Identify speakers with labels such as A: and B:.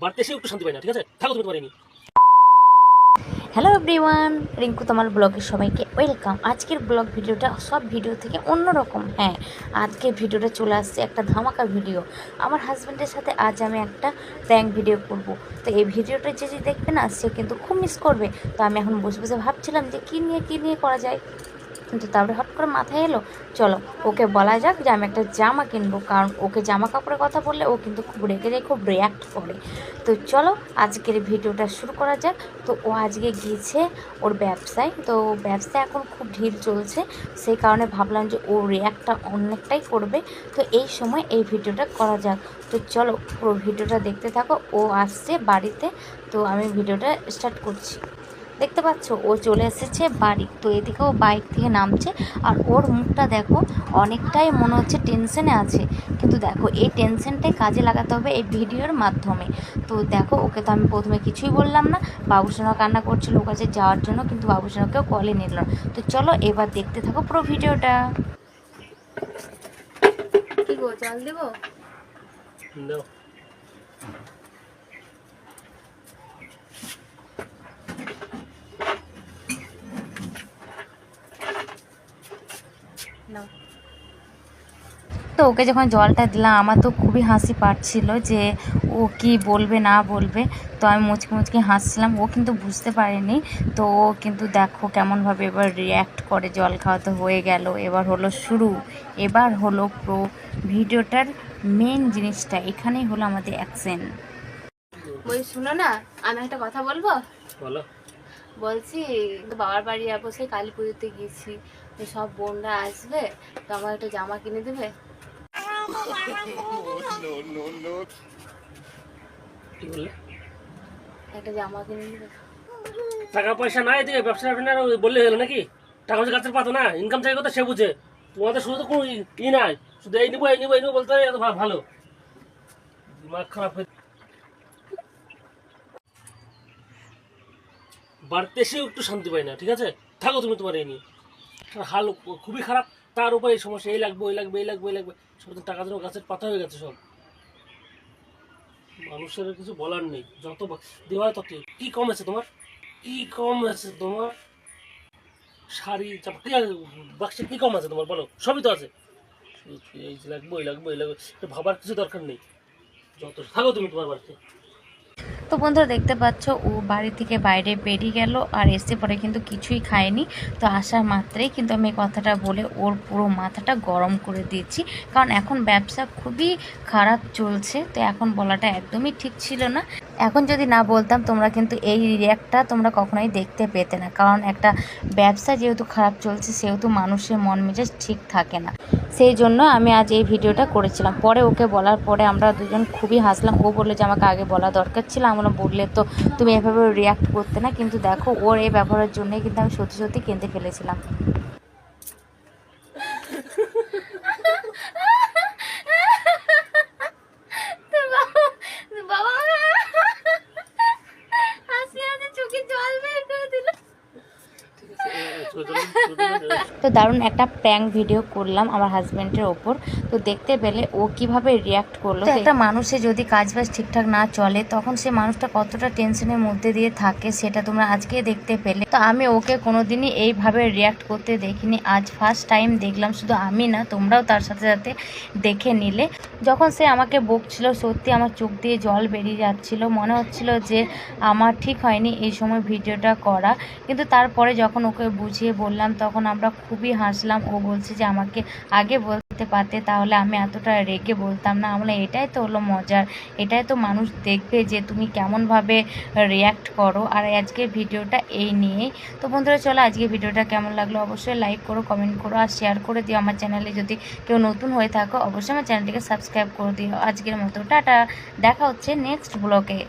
A: বাড়তে এসেও একটু শান্তি পাই না, ঠিক আছে? থাকো তুমি, তোমার এই নিয়ে।
B: হ্যালো এভরিওয়ান, রিঙ্কু তোমার ব্লগের সবাইকে ওয়েলকাম। আজকের ব্লগ ভিডিওটা সব ভিডিও থেকে অন্যরকম। হ্যাঁ, আজকের ভিডিওটা চলে আসছে একটা ধামাকা ভিডিও। আমার হাজব্যান্ডের সাথে আজ আমি একটা প্র্যাঙ্ক ভিডিও করব। তো এই ভিডিওটা যে দেখবে না, সে কিন্তু খুব মিস করবে। তো আমি এখন বসে বসে ভাবছিলাম যে কী নিয়ে করা যায়, কিন্তু তারপরে হট করে মাথায় এলো চলো ওকে বলা যাক যে আমি একটা জামা কিনবো, কারণ ওকে জামা কাপড়ের কথা বললে ও কিন্তু খুব রেগে যায়, খুব রিয়্যাক্ট করে। তো চলো আজকের ভিডিওটা শুরু করা যাক। তো ও আজকে গিয়েছে ওর ব্যবসায়, তো ব্যবসায় এখন খুব ঢিল চলছে, সেই কারণে ভাবলাম যে ও রিয়্যাক্টটা অনেকটাই করবে। তো এই সময় এই ভিডিওটা করা যাক। তো চলো পুরো ভিডিওটা দেখতে থাকো। ও আসছে বাড়িতে, তো আমি ভিডিওটা স্টার্ট করছি। দেখতে পাচ্ছ ও চলে এসেছে বাড়ি। তো এদিকে ও বাইক থেকে নামছে, আর ওর মুখটা দেখো অনেকটাই মনে হচ্ছে টেনশনে আছে। কিন্তু দেখো এই টেনশনটাই কাজে লাগাতে হবে এই ভিডিওর মাধ্যমে। তো দেখো ওকে তো আমি প্রথমে কিছুই বললাম না, বাবুসোনা কান্না করছিল ওর কাছে যাওয়ার জন্য, কিন্তু বাবুসোনাকেও কলে নিল না। তো চলো এবার দেখতে থাকো পুরো ভিডিওটা। কি গো, জল দেবো?
A: নাও।
B: তো ওকে যখন জলটা দিলাম আমার তো খুবই হাসি পাচ্ছিল যে ও কি বলবে না বলবে। তো আমি মুচকি মুচকি হাসছিলাম, ও কিন্তু বুঝতে পারেনি। তো ও কিন্তু দেখো কেমনভাবে এবার রিয়্যাক্ট করে। জল খাওয়াতে হয়ে গেল, এবার হলো শুরু, এবার হলো প্রো ভিডিওটার মেন জিনিসটা এখানেই হলো আমাদের অ্যাকশন। বলছি শুনো না, আমি একটা কথা বলবো।
A: বলো।
B: বলছি বাবার বাড়ি যাবো, সেই কালী পুজোতে গিয়েছি, তো সব বোনরা আসবে, তো আমার একটা জামা কিনে দেবে?
A: কি বললে?
B: একটা জামা কিনে দেবে?
A: টাকা পয়সা নাই, এদিকে ব্যবসা বললে হলো নাকি? টাকা পয়সা গাছের পাতো না, ইনকাম চাই কথা সে বুঝে। তোমাদের শুধু তো কোনো নাই, শুধু এই নিবো এই নিবো এই নিবো বলতে এত ভালো দিমাগ খারাপ হয়ে। বাড়তে এসেও একটু শান্তি পাই না, ঠিক আছে? থাকো তুমি, তোমার এই নিয়ে। হাল খুবই খারাপ। তার উপরে এই সমস্যা, এই লাগবে ওই লাগবে এই লাগবে ওই লাগবে, সব তো টাকা জন্য গাছের পাতা হয়ে গেছে সব। মানুষের কিছু বলার নেই, যত দেওয়া হয় তত। কি কম আছে তোমার? কি কম আছে তোমার? শাড়ি চাপা কি বাক্সে কি কম আছে তোমার বলো? সবই তো আছে। এই যে লাগবে ওই লাগবে ওই লাগবে, ভাবার কিছু দরকার নেই। যত থাকো তুমি তোমার বাড়িতে।
B: তো বন্ধুরা দেখতে পাচ্ছ ও বাড়ি থেকে বাইরে বেরিয়ে গেল, আর এসে পরে কিন্তু কিছুই খায়নি। তো আসার মাত্রেই কিন্তু আমি এই কথাটা বলে ওর পুরো মাথাটা গরম করে দিয়েছি, কারণ এখন ব্যবসা খুবই খারাপ চলছে। তো এখন বলাটা একদমই ঠিক ছিল না। এখন যদি না বলতাম তোমরা কিন্তু এই রিয়াক্টটা তোমরা কখনোই দেখতে পেতে না, কারণ একটা ব্যবসা যেহেতু খারাপ চলছে সেহেতু মানুষের মন মেজাজ ঠিক থাকে না। সেই জন্য আমি আজ এই ভিডিওটা করেছিলাম। পরে ওকে বলার পরে আমরা দুজন খুবই হাসলাম। ও বললো যে আমাকে আগে বলা দরকার ছিল, আমরা বললে তো তুমি এভাবে রিয়াক্ট করতে না। কিন্তু দেখো ওর এই ব্যবহারের জন্যই কিন্তু আমি সত্যি সত্যি কেঁদে ফেলেছিলাম। তো দারুণ একটা প্র্যাঙ্ক ভিডিও করলাম আমার হাজব্যান্ডের ওপর। তো দেখতে পেলে ও কিভাবে রিয়াক্ট করলো। একটা মানুষে যদি কাজবাজ ঠিকঠাক না চলে তখন সে মানুষটা কতটা টেনশনের মধ্যে দিয়ে থাকে সেটা তোমরা আজকে দেখতে পেলে। তো আমি ওকে কোনোদিনই এইভাবে রিয়াক্ট করতে দেখিনি, আজ ফার্স্ট টাইম দেখলাম। শুধু আমি না, তোমরাও তার সাথে সাথে দেখে নিলে। যখন সে আমাকে বকছিল সত্যি আমার চোখ দিয়ে জল বেরিয়ে যাচ্ছিল, মনে হচ্ছিল যে আমার ঠিক হয়নি এই সময় ভিডিওটা করা। কিন্তু তারপরে যখন ওকে বুঝিয়ে বললাম তখন আমরা খুবই হাসলাম। ও বলছে যে আমাকে আগে বলতে পারতে, তাহলে আমি এতটা রেগে বলতাম না। আমরা এটাই তো হলো মজার, এটাই তো মানুষ দেখবে যে তুমি কেমনভাবে রিয়্যাক্ট করো। আর আজকের ভিডিওটা এই নিয়েই। তো বন্ধুরা চলো আজকে ভিডিওটা কেমন লাগলো অবশ্যই লাইক করো, কমেন্ট করো আর শেয়ার করে দিও। আমার চ্যানেলে যদি কেউ নতুন হয়ে থাকো অবশ্যই আমার চ্যানেলটিকে সাবস্ক্রাইব করে দিও। আজকের মতো টাটা, দেখা হচ্ছে নেক্সট ব্লগে।